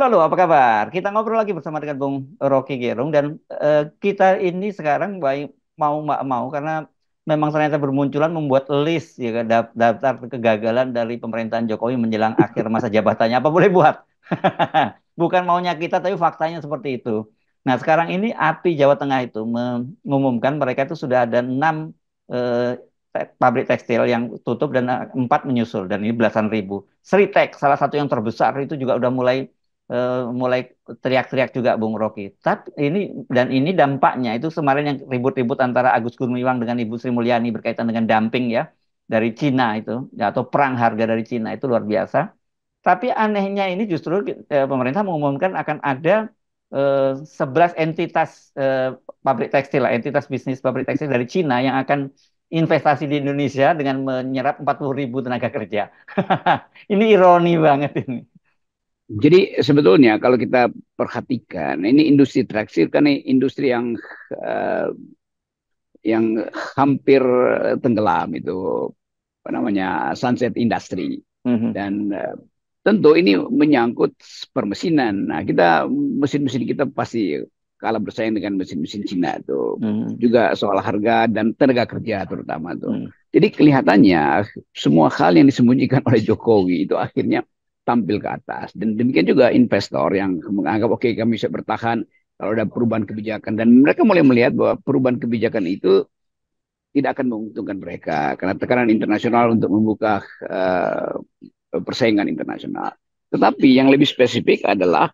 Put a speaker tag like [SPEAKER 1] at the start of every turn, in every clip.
[SPEAKER 1] halo, apa kabar? Kita ngobrol lagi bersama dengan Bung Rocky Gerung dan kita ini sekarang baik mau nggak mau karena memang ternyata bermunculan membuat list ya kan, daftar kegagalan dari pemerintahan Jokowi menjelang akhir masa jabatannya. Apa boleh buat? Bukan maunya kita, tapi faktanya seperti itu. Nah, sekarang ini API Jawa Tengah itu mengumumkan mereka itu sudah ada 6 pabrik tekstil yang tutup dan 4 menyusul dan ini belasan ribu. Sritek, salah satu yang terbesar itu juga udah mulai teriak-teriak juga Bung Rocky. Tapi ini dampaknya itu kemarin yang ribut-ribut antara Agus Gumiwang dengan Ibu Sri Mulyani berkaitan dengan dumping ya dari Cina itu ya, atau perang harga dari Cina itu luar biasa. Tapi anehnya ini justru pemerintah mengumumkan akan ada 11 entitas pabrik tekstil, lah, entitas bisnis pabrik tekstil dari Cina yang akan investasi di Indonesia dengan menyerap 40.000 tenaga kerja. Ini ironi banget ini.
[SPEAKER 2] Jadi sebetulnya kalau kita perhatikan, ini industri tekstil kan ini industri eh, yang hampir tenggelam itu apa namanya sunset industry
[SPEAKER 1] Mhm.
[SPEAKER 2] dan tentu ini menyangkut permesinan. Nah, mesin-mesin kita pasti kalah bersaing dengan mesin-mesin Cina itu
[SPEAKER 1] Mhm.
[SPEAKER 2] juga soal harga dan tenaga kerja terutama tuh.
[SPEAKER 1] Mhm.
[SPEAKER 2] Jadi kelihatannya semua hal yang disembunyikan oleh Jokowi itu akhirnya tampil ke atas dan demikian juga investor yang menganggap oke kami bisa bertahan kalau ada perubahan kebijakan dan mereka mulai melihat bahwa perubahan kebijakan itu tidak akan menguntungkan mereka karena tekanan internasional untuk membuka uh, persaingan internasional. Tetapi yang lebih spesifik adalah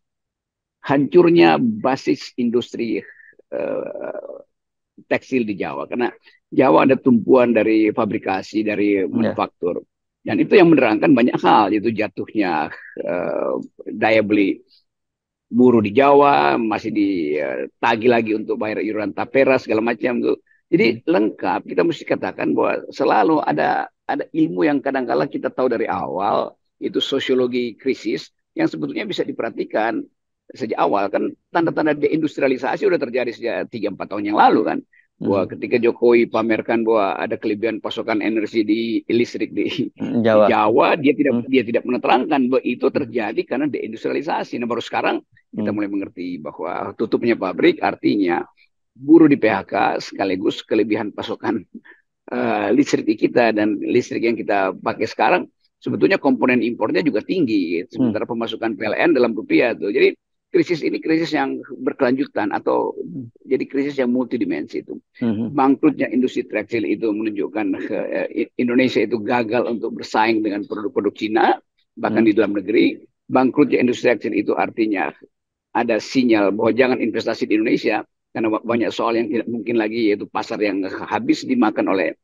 [SPEAKER 2] hancurnya basis industri uh, tekstil di Jawa karena Jawa ada tumpuan dari fabrikasi dari
[SPEAKER 1] Ya.
[SPEAKER 2] manufaktur dan itu yang menerangkan banyak hal yaitu jatuhnya uh, daya beli buruh di Jawa masih ditagi lagi untuk bayar iuran tapera segala macam tuh.
[SPEAKER 1] Mhm.
[SPEAKER 2] Jadi lengkap kita mesti katakan bahwa selalu ada ilmu yang kadang-kala kita tahu dari awal itu sosiologi krisis yang sebetulnya bisa diperhatikan sejak awal kan tanda-tanda deindustrialisasi sudah terjadi sejak 3-4 tahun yang lalu kan bahwa
[SPEAKER 1] Mhm.
[SPEAKER 2] ketika Jokowi pamerkan bahwa ada kelebihan pasokan energi di listrik di
[SPEAKER 1] Jawa.
[SPEAKER 2] Jawa
[SPEAKER 1] Mhm.
[SPEAKER 2] dia tidak menerangkan bahwa itu
[SPEAKER 1] Mhm.
[SPEAKER 2] terjadi karena deindustrialisasi. Nah baru sekarang kita
[SPEAKER 1] Mhm.
[SPEAKER 2] mulai mengerti bahwa tutupnya pabrik artinya buruh di PHK sekaligus kelebihan pasokan listrik kita dan listrik yang kita pakai sekarang sebetulnya komponen impornya juga tinggi
[SPEAKER 1] Mhm.
[SPEAKER 2] sementara pemasukan PLN dalam rupiah tuh jadi krisis ini krisis yang berkelanjutan atau jadi krisis yang multidimensi itu
[SPEAKER 1] Mhm.
[SPEAKER 2] bangkrutnya industri tekstil itu menunjukkan Indonesia itu gagal untuk bersaing dengan produk-produk Cina bahkan
[SPEAKER 1] Mhm.
[SPEAKER 2] di dalam negeri bangkrutnya industri tekstil itu artinya ada sinyal bahwa jangan investasi di Indonesia karena
[SPEAKER 1] Mhm.
[SPEAKER 2] banyak soal yang tidak mungkin lagi yaitu pasar yang habis dimakan oleh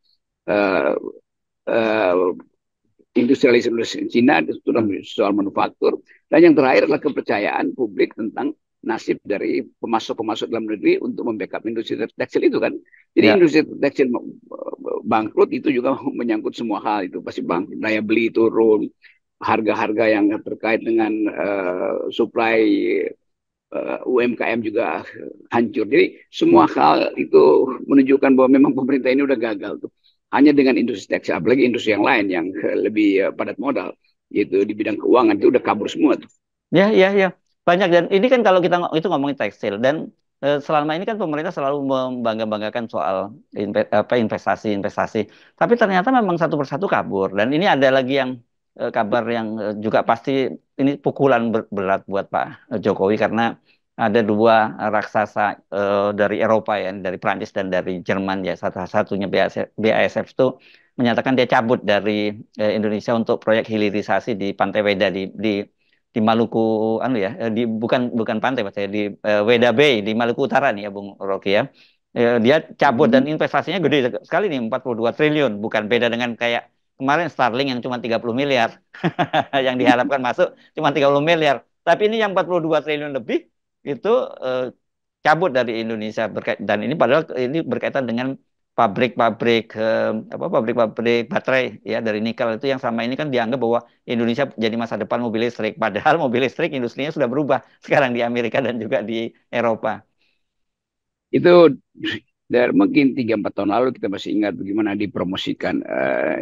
[SPEAKER 2] uh, uh, industrialisasi Cina
[SPEAKER 1] Mhm.
[SPEAKER 2] soal manufaktur dan yang terakhir adalah kepercayaan publik tentang nasib dari pemasok-pemasok dalam negeri untuk membackup industri tekstil itu kan. Jadi
[SPEAKER 1] Ya.
[SPEAKER 2] industri tekstil bangkrut itu juga menyangkut semua hal itu pasti bangkrut daya beli turun harga-harga yang terkait dengan supply UMKM juga hancur. Jadi semua
[SPEAKER 1] Mhm.
[SPEAKER 2] hal itu menunjukkan bahwa memang pemerintah ini udah gagal tuh. Hanya dengan industri tekstil, apalagi industri yang lain yang lebih padat modal, yaitu di bidang keuangan itu udah kabur semua tuh.
[SPEAKER 1] Ya, ya, ya. Banyak dan ini kan kalau kita itu ngomongin tekstil dan selama ini kan pemerintah selalu membangga-banggakan soal investasi. Tapi ternyata memang satu persatu kabur dan ini ada lagi yang kabar yang juga pasti ini pukulan berat buat Pak Jokowi karena ada dua raksasa dari Eropa ya, dari Prancis dan dari Jerman ya, satu-satunya BASF itu menyatakan dia cabut dari Indonesia untuk proyek hilirisasi di Pantai Weda di Maluku anu ya bukan bukan pantai Mas ya di Weda Bay di Maluku Utara nih ya Bung Rocky ya. Dia cabut dan
[SPEAKER 2] Mhm.
[SPEAKER 1] investasinya gede sekali nih 42 triliun bukan beda dengan kayak kemarin Starlink yang cuma 30 miliar yang diharapkan masuk cuma 30 miliar tapi ini yang 42 triliun lebih itu eh, cabut dari Indonesia dan ini padahal ini berkaitan dengan pabrik-pabrik pabrik-pabrik baterai ya dari nikel itu yang sama ini kan dianggap bahwa Indonesia jadi masa depan mobil listrik padahal mobil listrik industrinya sudah berubah sekarang di Amerika dan juga di Eropa.
[SPEAKER 2] Itu dari mungkin 3-4 tahun lalu kita masih ingat bagaimana dipromosikan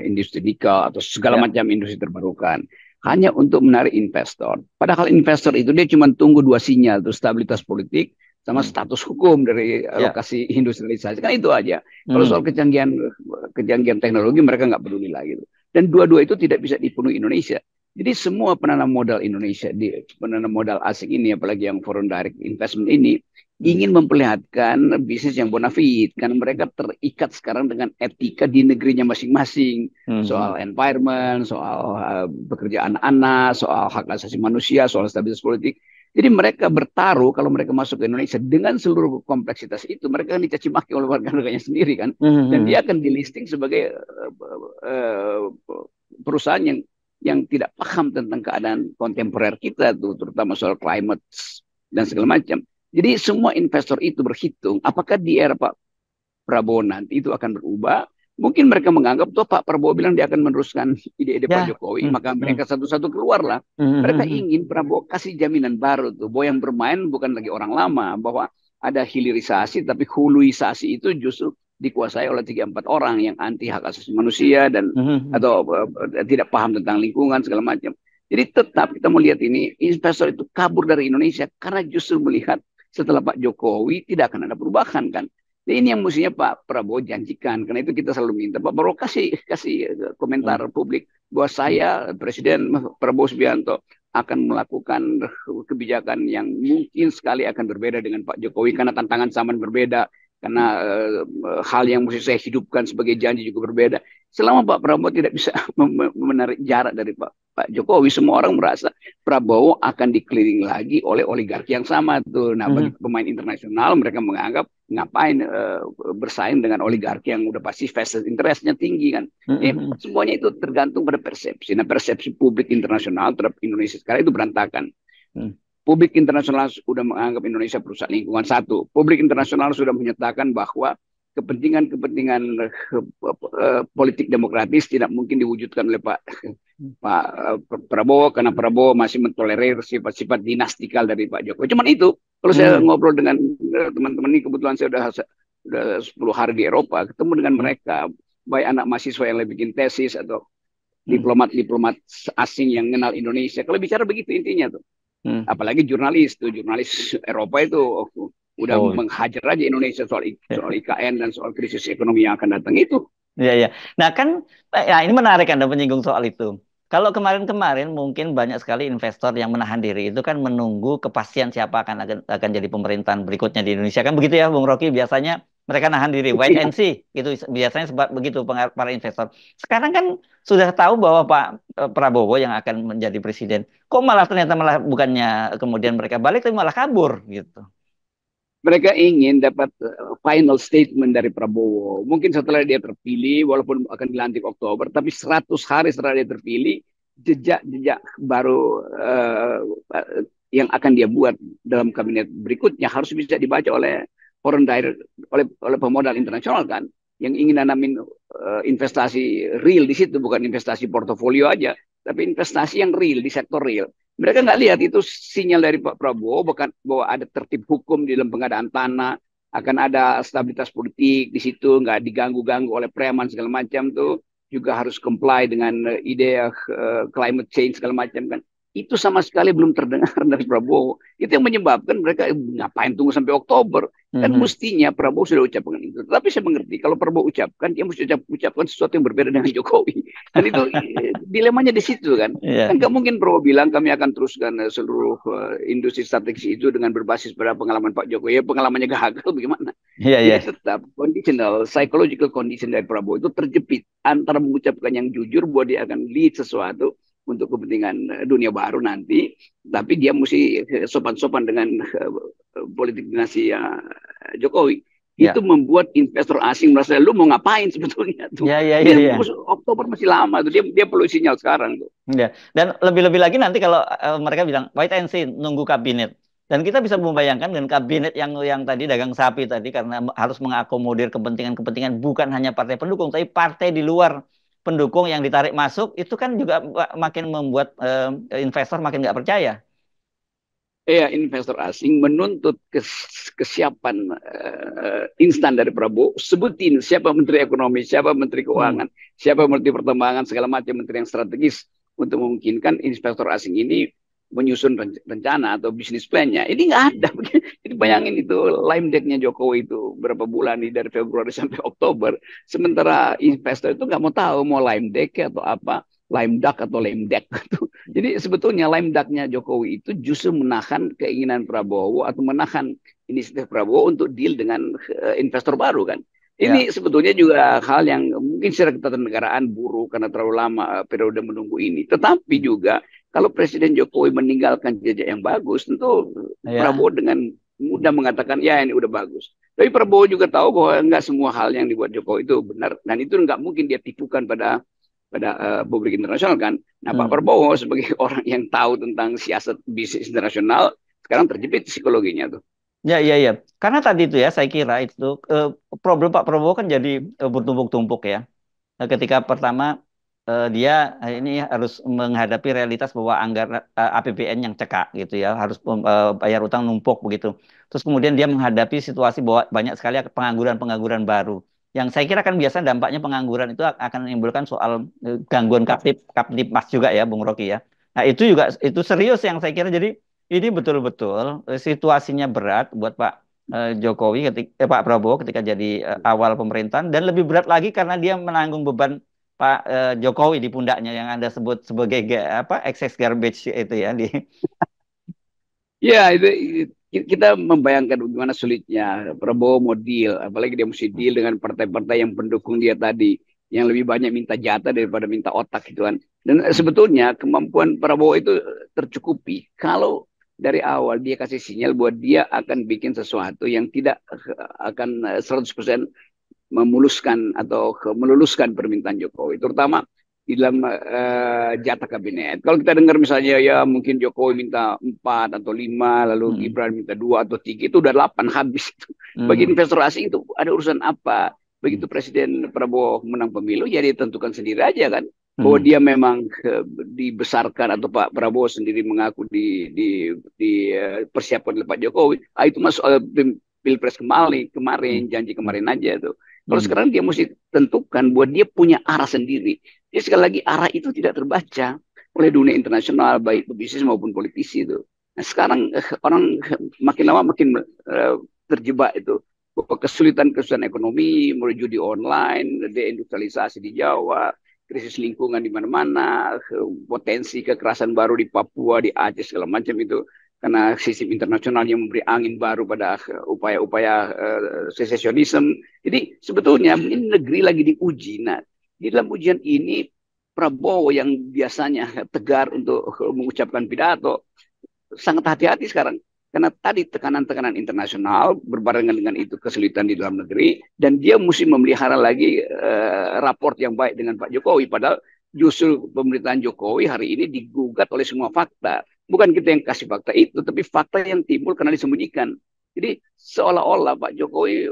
[SPEAKER 2] industri nikel atau segala
[SPEAKER 1] Ya.
[SPEAKER 2] macam industri terbarukan. hanya untuk menarik investor. Padahal investor itu dia cuma tunggu dua sinyal, tuh stabilitas politik sama status hukum dari
[SPEAKER 1] Ya.
[SPEAKER 2] lokasi industrialisasi, kan itu aja. Kalau
[SPEAKER 1] Hmm.
[SPEAKER 2] soal kecanggihan teknologi mereka nggak peduli lagi. Dan dua-dua itu tidak bisa dipenuhi Indonesia. Jadi semua penanam modal Indonesia, penanam modal asing ini, apalagi yang foreign direct investment ini,
[SPEAKER 1] Hmm.
[SPEAKER 2] ingin memperlihatkan bisnis yang bonafit. Karena mereka terikat sekarang dengan etika di negerinya masing-masing.
[SPEAKER 1] Hmm.
[SPEAKER 2] Soal environment, soal pekerjaan anak, soal hak asasi manusia, soal stabilitas politik. Jadi mereka bertaruh kalau mereka masuk ke Indonesia dengan seluruh kompleksitas itu, mereka akan dicaci maki oleh warga negaranya sendiri kan. Dan
[SPEAKER 1] Hmm.
[SPEAKER 2] dia akan di-listing sebagai perusahaan yang tidak paham tentang keadaan kontemporer kita tuh, terutama soal climate dan segala macam. Jadi semua investor itu berhitung apakah di era Pak Prabowo nanti itu akan berubah. Mungkin mereka menganggap tuh Pak Prabowo bilang dia akan meneruskan ide-ide Pak
[SPEAKER 1] Ya.
[SPEAKER 2] Jokowi,
[SPEAKER 1] Hmm.
[SPEAKER 2] maka
[SPEAKER 1] Hmm.
[SPEAKER 2] mereka satu-satu keluarlah. Mereka
[SPEAKER 1] Hmm.
[SPEAKER 2] ingin Prabowo kasih jaminan baru tuh, bahwa yang bermain bukan lagi orang lama, bahwa ada hilirisasi, tapi huluisasi itu justru dikuasai oleh 3-4 orang yang anti hak asasi manusia dan
[SPEAKER 1] Hmm.
[SPEAKER 2] atau tidak paham tentang lingkungan segala macam. Jadi tetap kita melihat ini investor itu kabur dari Indonesia karena justru melihat setelah Pak Jokowi tidak akan ada perubahan kan. Nah, ini yang mestinya Pak Prabowo janjikan. Karena itu kita selalu minta Pak Prabowo kasih komentar
[SPEAKER 1] Hmm.
[SPEAKER 2] publik bahwa saya Presiden Prabowo Subianto akan melakukan kebijakan yang mungkin sekali akan berbeda dengan Pak Jokowi karena tantangan zaman berbeda, karena hal yang mesti saya hidupkan sebagai janji juga berbeda. Selama Pak Prabowo tidak bisa menarik jarak dari Pak Jokowi, semua orang merasa Prabowo akan dikelilingi lagi oleh oligarki yang sama tuh. Nah, bagi
[SPEAKER 1] Hmm.
[SPEAKER 2] pemain internasional mereka menganggap ngapain bersaing dengan oligarki yang udah pasti vested interestnya tinggi kan. Ini
[SPEAKER 1] Hmm.
[SPEAKER 2] semuanya itu tergantung pada persepsi. Nah, persepsi publik internasional terhadap Indonesia sekarang itu berantakan.
[SPEAKER 1] Hmm.
[SPEAKER 2] Publik internasional sudah menganggap Indonesia perusahaan lingkungan satu. Publik internasional sudah menyatakan bahwa kepentingan-kepentingan politik demokratis tidak mungkin diwujudkan oleh Pak Prabowo karena Prabowo masih mentolerir sifat-sifat dinastikal dari Pak Jokowi. Cuman itu, kalau saya
[SPEAKER 1] Hmm.
[SPEAKER 2] ngobrol dengan teman-teman ini, kebetulan saya udah 10 hari di Eropa, ketemu dengan
[SPEAKER 1] Hmm.
[SPEAKER 2] mereka, baik anak mahasiswa yang lagi bikin tesis atau
[SPEAKER 1] Hmm.
[SPEAKER 2] diplomat-diplomat asing yang kenal Indonesia. Kalau bicara begitu intinya tuh.
[SPEAKER 1] Hmm.
[SPEAKER 2] Apalagi jurnalis Eropa itu udah
[SPEAKER 1] Oh,
[SPEAKER 2] menghajar aja Indonesia soal
[SPEAKER 1] ya.
[SPEAKER 2] IKN dan soal krisis ekonomi yang akan datang itu.
[SPEAKER 1] Iya, iya. Nah kan, ya ini menarik Anda menyinggung soal itu. Kalau kemarin-kemarin mungkin banyak sekali investor yang menahan diri itu kan menunggu kepastian siapa akan jadi pemerintahan berikutnya di Indonesia kan begitu ya, Bung Rocky. Biasanya mereka nahan diri, wait and see, itu biasanya sebab begitu para investor. Sekarang kan sudah tahu bahwa Pak Prabowo yang akan menjadi presiden. Kok malah ternyata malah bukannya kemudian mereka balik, tapi malah kabur gitu.
[SPEAKER 2] Mereka ingin dapat final statement dari Prabowo. Mungkin setelah dia terpilih, walaupun akan dilantik Oktober, tapi 100 hari setelah dia terpilih, jejak-jejak baru yang akan dia buat dalam kabinet berikutnya harus bisa dibaca oleh foreign direct, oleh pemodal internasional kan, yang ingin nanamin investasi real di situ, bukan investasi portofolio aja, tapi investasi yang real di sektor real. Mereka nggak lihat itu sinyal dari Pak Prabowo bahwa ada tertib hukum di dalam pengadaan tanah, akan ada stabilitas politik di situ, nggak diganggu-ganggu oleh preman segala macam tuh, juga harus comply dengan ide climate change segala macam kan. Itu sama sekali belum terdengar dari Prabowo. Itu yang menyebabkan mereka ngapain tunggu sampai Oktober. Kan
[SPEAKER 1] Mhm.
[SPEAKER 2] mestinya Prabowo sudah ucapkan itu. Tapi saya mengerti kalau Prabowo ucapkan, dia mesti ucapkan sesuatu yang berbeda dengan Jokowi. Dan itu dilemanya di situ kan.
[SPEAKER 1] Iya,
[SPEAKER 2] Kan gak mungkin Prabowo bilang kami akan teruskan seluruh industri strategis itu dengan berbasis pada pengalaman Pak Jokowi. Ya pengalamannya gagal bagaimana?
[SPEAKER 1] iya, iya.
[SPEAKER 2] Jadi tetap conditional, psychological condition dari Prabowo itu terjepit antara mengucapkan yang jujur bahwa dia akan lead sesuatu untuk kepentingan dunia baru nanti, tapi dia mesti sopan-sopan dengan politik dinasti Jokowi. Itu
[SPEAKER 1] Ya,
[SPEAKER 2] membuat investor asing merasa lu mau ngapain sebetulnya tuh.
[SPEAKER 1] iya, iya, iya,
[SPEAKER 2] Ini
[SPEAKER 1] iya.
[SPEAKER 2] Oktober masih lama tuh. Dia perlu sinyal sekarang tuh.
[SPEAKER 1] Ya. Dan lebih-lebih lagi nanti kalau mereka bilang wait and see, nunggu kabinet. Dan kita bisa membayangkan dengan kabinet yang tadi dagang sapi tadi karena harus mengakomodir kepentingan-kepentingan bukan hanya partai pendukung, tapi partai di luar pendukung yang ditarik masuk itu kan juga makin membuat investor makin nggak percaya.
[SPEAKER 2] Ya, investor asing menuntut kesiapan instan dari Prabowo. Sebutin siapa menteri ekonomi, siapa menteri
[SPEAKER 1] Hmm.
[SPEAKER 2] keuangan, siapa menteri pertambangan, segala macam menteri yang strategis untuk memungkinkan investor asing ini menyusun rencana atau bisnis plan-nya. Ini nggak ada. Jadi bayangin itu Lime Deck-nya Jokowi itu berapa bulan nih dari Februari sampai Oktober. Sementara investor itu nggak mau tahu mau Lime Deck atau apa, Lime Duck atau Lime Deck. Jadi sebetulnya Lime Duck-nya Jokowi itu justru menahan keinginan Prabowo atau menahan inisiatif Prabowo untuk deal dengan investor baru kan.
[SPEAKER 1] Ya.
[SPEAKER 2] Ini sebetulnya juga hal yang mungkin secara ketatanegaraan buruk karena terlalu lama periode menunggu ini. Tetapi juga kalau Presiden Jokowi meninggalkan jejak yang bagus, tentu
[SPEAKER 1] Ya.
[SPEAKER 2] Prabowo dengan mudah mengatakan ya ini udah bagus. Tapi Prabowo juga tahu bahwa nggak semua hal yang dibuat Jokowi itu benar dan itu nggak mungkin dia tipukan pada publik internasional kan. Nah Pak
[SPEAKER 1] Hmm.
[SPEAKER 2] Prabowo sebagai orang yang tahu tentang siasat bisnis internasional sekarang terjepit psikologinya tuh.
[SPEAKER 1] Ya, ya, ya. Karena tadi itu ya, saya kira itu problem Pak Prabowo kan jadi bertumpuk-tumpuk ya. Ketika pertama dia ini harus menghadapi realitas bahwa anggaran APBN yang cekak gitu ya, harus bayar utang numpuk begitu. Terus kemudian dia menghadapi situasi bahwa banyak sekali pengangguran-pengangguran baru. Yang saya kira kan biasa dampaknya pengangguran itu akan menimbulkan soal gangguan Kamtipmas juga ya, Bung Rocky ya. Nah, itu juga itu serius yang saya kira jadi ini betul-betul situasinya berat buat Jokowi Pak Prabowo ketika jadi awal pemerintahan dan lebih berat lagi karena dia menanggung beban Jokowi di pundaknya yang Anda sebut sebagai excess garbage itu ya di.
[SPEAKER 2] Ya, kita membayangkan bagaimana sulitnya Prabowo mau deal, apalagi dia mesti deal dengan partai-partai yang pendukung dia tadi, yang lebih banyak minta jatah daripada minta otak gitu kan. Dan sebetulnya kemampuan Prabowo itu tercukupi kalau dari awal dia kasih sinyal bahwa dia akan bikin sesuatu yang tidak akan 100% memuluskan atau meluluskan permintaan Jokowi, terutama di dalam jatah kabinet. Kalau kita dengar misalnya ya mungkin Jokowi minta 4 atau 5, lalu
[SPEAKER 1] Hmm,
[SPEAKER 2] Gibran minta 2 atau 3, itu udah 8 habis itu. Bagi
[SPEAKER 1] hmm,
[SPEAKER 2] investor asing itu ada urusan apa?
[SPEAKER 1] hmm,
[SPEAKER 2] Begitu Presiden Prabowo menang pemilu, ya ditentukan sendiri aja kan. Bahwa
[SPEAKER 1] hmm,
[SPEAKER 2] dia memang dibesarkan atau Pak Prabowo sendiri mengaku persiapkan oleh Pak Jokowi. Itu masuk Pilpres
[SPEAKER 1] hmm,
[SPEAKER 2] kemarin, janji
[SPEAKER 1] hmm,
[SPEAKER 2] kemarin aja tuh. Kalau
[SPEAKER 1] hmm.
[SPEAKER 2] sekarang dia mesti tentukan bahwa dia punya arah sendiri. Jadi sekali lagi arah itu tidak terbaca oleh dunia internasional, baik pebisnis maupun politisi itu. Nah sekarang orang makin lama makin terjebak itu. Bahwa kesulitan-kesulitan ekonomi, mulai judi online, deindustrialisasi di Jawa, krisis lingkungan di mana-mana, potensi kekerasan baru di Papua, di Aceh, segala macam itu karena sistem internasional yang memberi angin baru pada upaya-upaya secesionisme. Jadi sebetulnya ini negeri lagi diuji. Nah, di dalam ujian ini Prabowo yang biasanya tegar untuk mengucapkan pidato sangat hati-hati sekarang. Karena tadi tekanan-tekanan internasional berbarengan dengan itu kesulitan di dalam negeri dan dia mesti memelihara lagi raport yang baik dengan Pak Jokowi. Padahal justru pemerintahan Jokowi hari ini digugat oleh semua fakta. Bukan kita yang kasih fakta itu, tapi fakta yang timbul karena disembunyikan. Jadi seolah-olah Pak Jokowi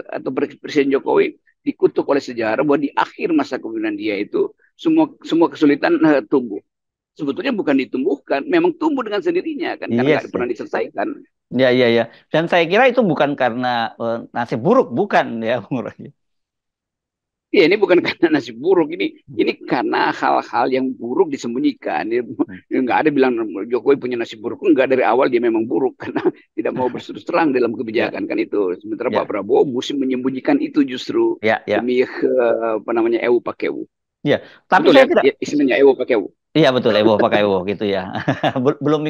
[SPEAKER 2] atau Presiden Jokowi dikutuk oleh sejarah bahwa di akhir masa kepemimpinan dia itu semua kesulitan tumbuh. Sebetulnya bukan ditumbuhkan, memang tumbuh dengan sendirinya kan karena
[SPEAKER 1] Iya
[SPEAKER 2] nggak
[SPEAKER 1] sih.
[SPEAKER 2] pernah diselesaikan.
[SPEAKER 1] Ya, ya, ya. Dan saya kira itu bukan karena nasib buruk, bukan ya, Bung Roy.
[SPEAKER 2] Ya ini bukan karena nasib buruk, ini karena hal-hal yang buruk disembunyikan. Nggak ada bilang Jokowi punya nasib buruk, nggak, dari awal dia memang buruk karena tidak mau berterus terang dalam
[SPEAKER 1] Ya,
[SPEAKER 2] kebijakan kan itu. Sementara Pak
[SPEAKER 1] ya,
[SPEAKER 2] Prabowo mesti menyembunyikan itu justru
[SPEAKER 1] ya, ya.
[SPEAKER 2] demi apa namanya ewu pakewu.
[SPEAKER 1] Ya, tapi
[SPEAKER 2] Betul
[SPEAKER 1] saya
[SPEAKER 2] ya,
[SPEAKER 1] tidak.
[SPEAKER 2] ya istilahnya ewu pakewu.
[SPEAKER 1] Iya betul, Ewo pakai Ewo gitu ya. Belum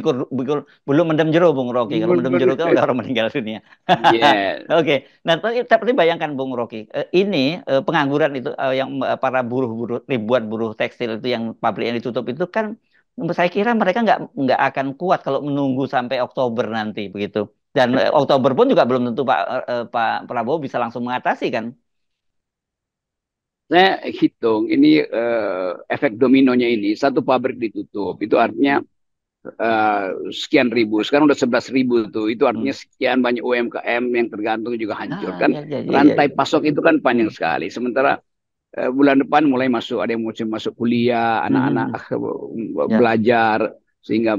[SPEAKER 1] belum mendem jeruk Bung Rocky. Kalau mendem jeruk kan udah orang meninggal dunia.
[SPEAKER 2] Yes.
[SPEAKER 1] Oke, nah tapi bayangkan Bung Rocky, ini pengangguran itu yang para buruh-buruh ribuan buruh tekstil itu yang pabrik yang ditutup itu kan, saya kira mereka nggak akan kuat kalau menunggu sampai Oktober nanti begitu. Dan Oktober pun juga belum tentu Pak Prabowo bisa langsung mengatasi kan.
[SPEAKER 2] Saya hitung ini efek dominonya ini satu pabrik ditutup itu artinya sekian ribu, sekarang udah 11.000 tuh, itu artinya
[SPEAKER 1] Hmm.
[SPEAKER 2] sekian banyak UMKM yang tergantung juga hancur
[SPEAKER 1] Ah,
[SPEAKER 2] kan.
[SPEAKER 1] ya, ya, ya, ya,
[SPEAKER 2] Rantai
[SPEAKER 1] ya.
[SPEAKER 2] pasok itu kan panjang
[SPEAKER 1] Hmm.
[SPEAKER 2] sekali. Sementara bulan depan mulai masuk, ada yang musim masuk kuliah,
[SPEAKER 1] Hmm, hmm,
[SPEAKER 2] anak-anak
[SPEAKER 1] hmm. Ya,
[SPEAKER 2] belajar, sehingga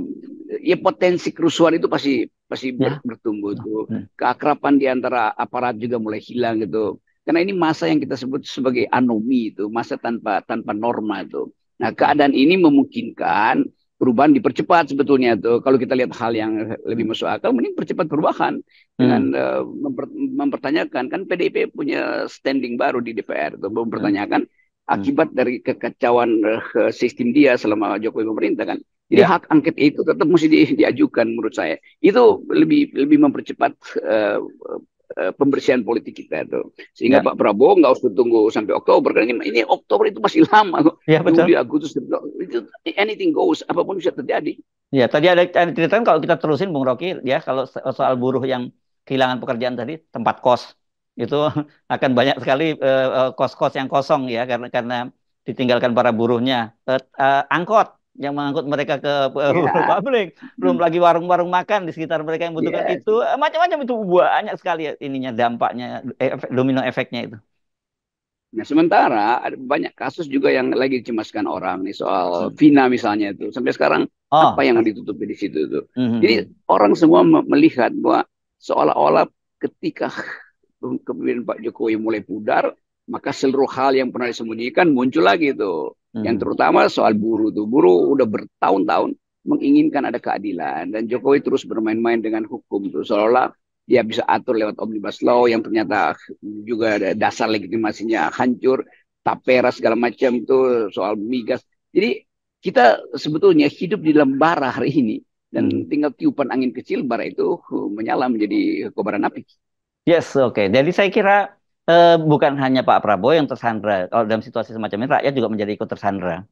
[SPEAKER 2] ya potensi kerusuhan itu pasti pasti
[SPEAKER 1] ya.
[SPEAKER 2] bertumbuh
[SPEAKER 1] Hmm,
[SPEAKER 2] tuh.
[SPEAKER 1] hmm.
[SPEAKER 2] Keakraban di antara aparat juga mulai hilang gitu. Karena ini masa yang kita sebut sebagai anomi itu, masa tanpa tanpa norma itu. Nah, keadaan ini memungkinkan perubahan dipercepat sebetulnya tuh. Kalau kita lihat hal yang lebih masuk akal, mending percepat perubahan dengan
[SPEAKER 1] Hmm.
[SPEAKER 2] mempertanyakan kan PDIP punya standing baru di DPR tuh,
[SPEAKER 1] Hmm.
[SPEAKER 2] mempertanyakan
[SPEAKER 1] Hmm.
[SPEAKER 2] akibat dari kekacauan sistem dia selama Jokowi pemerintah kan. Jadi
[SPEAKER 1] Ya,
[SPEAKER 2] hak angket itu tetap mesti diajukan menurut saya. Itu lebih lebih mempercepat uh, pembersihan politik kita itu. Sehingga
[SPEAKER 1] ya,
[SPEAKER 2] Pak Prabowo nggak usah tunggu sampai Oktober. Karena ini Oktober itu masih lama.
[SPEAKER 1] ya
[SPEAKER 2] Juli,
[SPEAKER 1] betul.
[SPEAKER 2] Agustus, itu anything goes. Apapun bisa terjadi.
[SPEAKER 1] Ya, tadi ada cerita kalau kita terusin Bung Rocky ya, kalau soal buruh yang kehilangan pekerjaan tadi, tempat kos itu akan banyak sekali kos-kos yang kosong ya karena ditinggalkan para buruhnya. Angkot yang mengangkut mereka ke buruh
[SPEAKER 2] Ya,
[SPEAKER 1] pabrik, belum
[SPEAKER 2] hmm.
[SPEAKER 1] lagi warung-warung makan di sekitar mereka yang membutuhkan
[SPEAKER 2] Yes.
[SPEAKER 1] itu, macam-macam itu banyak sekali ya ininya dampaknya, domino efeknya itu.
[SPEAKER 2] Nah, sementara ada banyak kasus juga yang lagi dicemaskan orang nih soal
[SPEAKER 1] Hmm.
[SPEAKER 2] Vina misalnya itu. Sampai sekarang apa
[SPEAKER 1] Oh,
[SPEAKER 2] yang ditutupi di situ tuh? Jadi
[SPEAKER 1] mhm.
[SPEAKER 2] orang semua melihat bahwa seolah-olah ketika kemudian Pak Jokowi mulai pudar, maka seluruh hal yang pernah disembunyikan muncul lagi tuh. Yang
[SPEAKER 1] Mhm.
[SPEAKER 2] terutama soal buruh tuh. Buruh udah bertahun-tahun menginginkan ada keadilan dan Jokowi terus bermain-main dengan hukum tuh. Seolah-olah dia bisa atur lewat omnibus law yang ternyata juga ada dasar legitimasinya hancur, tapera segala macam tuh soal migas. Jadi kita sebetulnya hidup di dalam bara hari ini dan
[SPEAKER 1] Mhm.
[SPEAKER 2] tinggal tiupan angin kecil bara itu menyala menjadi kobaran api.
[SPEAKER 1] Yes, oke. Jadi saya kira bukan hanya Pak Prabowo yang tersandra. Kalau dalam situasi semacam ini, rakyat juga menjadi ikut tersandra.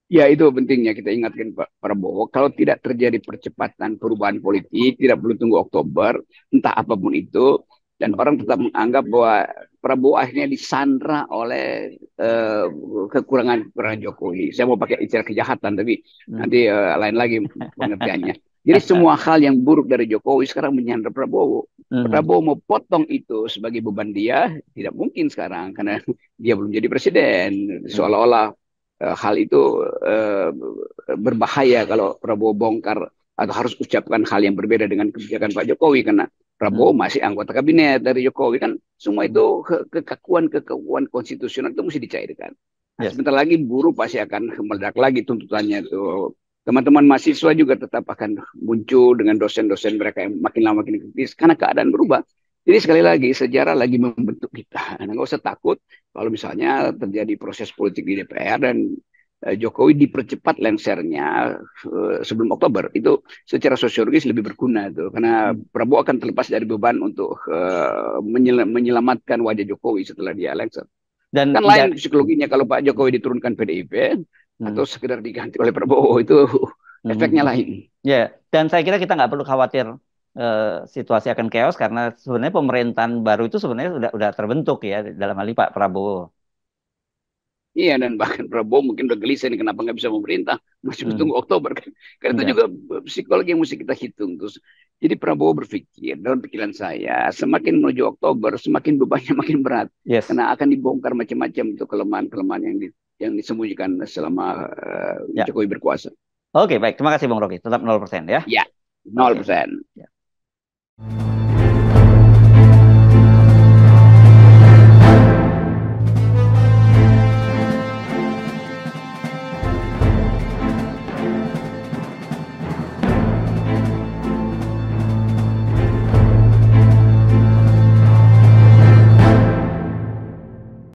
[SPEAKER 2] Ya, itu pentingnya kita ingatkan Pak Prabowo. Kalau tidak terjadi percepatan perubahan politik, tidak perlu tunggu Oktober, entah apapun itu, dan
[SPEAKER 1] Hmm.
[SPEAKER 2] orang tetap menganggap bahwa Prabowo akhirnya disandra oleh kekurangan Jokowi. Saya mau pakai istilah kejahatan, tapi
[SPEAKER 1] Hmm.
[SPEAKER 2] nanti lain lagi pengertiannya. Jadi semua hal yang buruk dari Jokowi sekarang menyandra Prabowo.
[SPEAKER 1] Mhm.
[SPEAKER 2] Prabowo mau potong itu sebagai beban dia, tidak mungkin sekarang karena dia belum jadi presiden.
[SPEAKER 1] Hmm.
[SPEAKER 2] Seolah-olah hal itu uh, berbahaya kalau Prabowo bongkar atau harus ucapkan hal yang berbeda dengan kebijakan Pak Jokowi karena Prabowo
[SPEAKER 1] Hmm.
[SPEAKER 2] masih anggota kabinet dari Jokowi kan semua
[SPEAKER 1] Hmm.
[SPEAKER 2] itu kekakuan konstitusional itu mesti dicairkan. Nah,
[SPEAKER 1] Yes.
[SPEAKER 2] sebentar lagi buruh pasti akan meledak lagi tuntutannya itu. Teman-teman mahasiswa juga tetap akan muncul dengan dosen-dosen mereka yang makin lama makin kritis karena keadaan berubah. Jadi sekali lagi sejarah lagi membentuk kita. Nah, nggak usah takut kalau misalnya terjadi proses politik di DPR dan Jokowi dipercepat lengsernya sebelum Oktober itu secara sosiologis lebih berguna tuh karena
[SPEAKER 1] Hmm.
[SPEAKER 2] Prabowo akan terlepas dari beban untuk menyelamatkan wajah Jokowi setelah dia lengser.
[SPEAKER 1] Dan
[SPEAKER 2] Kan lain psikologinya kalau Pak Jokowi diturunkan PDIP
[SPEAKER 1] hmm.
[SPEAKER 2] atau sekedar diganti oleh Prabowo itu efeknya
[SPEAKER 1] Mhm.
[SPEAKER 2] lain.
[SPEAKER 1] Ya, dan saya kira kita nggak perlu khawatir eh, situasi akan chaos karena sebenarnya pemerintahan baru itu sebenarnya sudah terbentuk ya dalam hal ini Pak Prabowo.
[SPEAKER 2] Iya, dan bahkan Prabowo mungkin udah gelisah nih kenapa nggak bisa memerintah masih
[SPEAKER 1] Hmm.
[SPEAKER 2] tunggu Oktober kan. Karena itu
[SPEAKER 1] Ya.
[SPEAKER 2] juga psikologi yang mesti kita hitung terus. Jadi Prabowo berpikir dalam pikiran saya semakin menuju Oktober semakin bebannya makin berat
[SPEAKER 1] Yes.
[SPEAKER 2] karena akan dibongkar macam-macam itu kelemahan-kelemahan yang disembunyikan selama
[SPEAKER 1] Ya.
[SPEAKER 2] Jokowi berkuasa.
[SPEAKER 1] Oke, baik. Terima kasih Bung Rocky. Tetap 0% ya.
[SPEAKER 2] Ya,
[SPEAKER 1] Oke.
[SPEAKER 2] 0%.